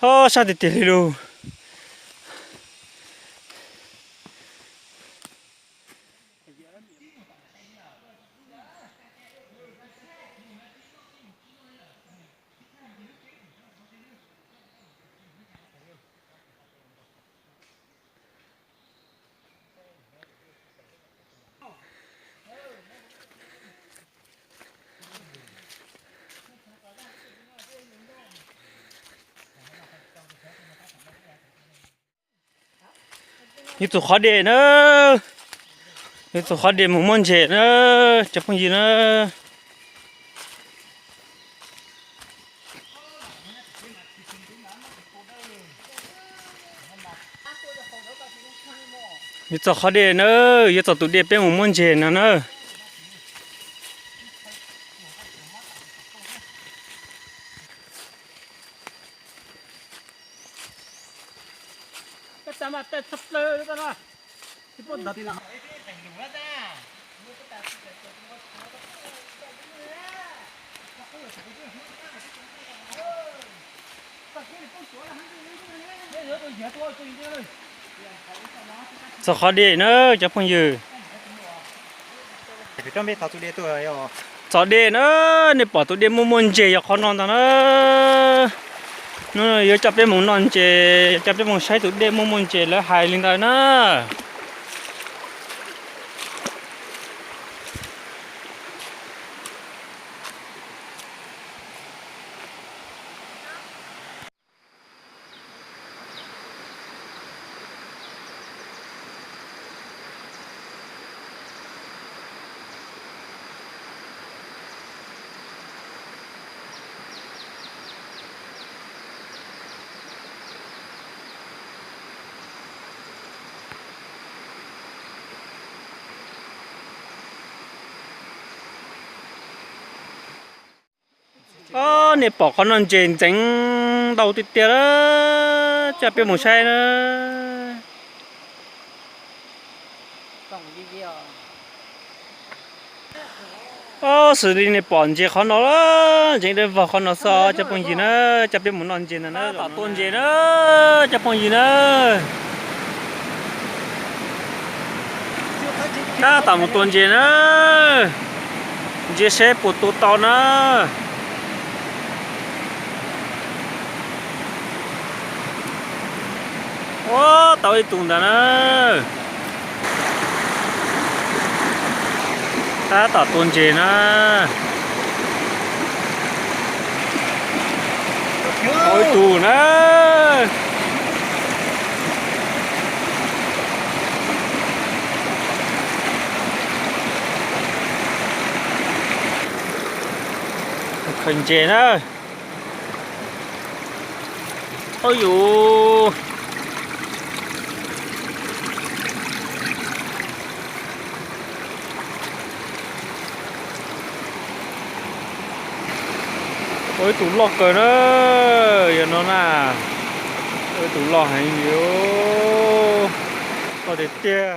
sao thì tiền luôn. Như tụi khó đề nữa, như tụi khó đề một môn trẻ nữa, chắc không gì nữa. Như tụi khó đề nữa, như tụi đề bên một môn trẻ nữa. Tama tết sắp lơ đó đó. Cái bọn đặt nào. Sao khó đi nữa, chắc không gì. Cái trong biết tao tụi đi tôi rồi. Sao đi nữa, nếu bỏ tụi đi mua môn gì, khó non thằng nữa. Nó giờ chấp đến món non chè, chấp đến món sai tụi đi mua môn chè là hại linh đời nữa. Nếu bỏ con non chè tránh đầu tịt tiệt đó, chấp đến món sai nữa. Xử lý này bỏ chè khó nó đó, chính là vào khó nó so chấp bằng gì nữa, chấp đến món non chè nữa, tạo tôn chè nữa, chấp bằng gì nữa. Ta tạo một tuần chè nữa, chè xếp một tổ tàu nữa. Ô, tao đi tuần đó nữa. Ta tạo tuần chè nữa. Ôi tù nữa. Khẩn chè nữa. Ôi dụ. Ôi tủ lọc rồi đó, giờ nó là ôi tủ lọc hay nhiều, có thể tia.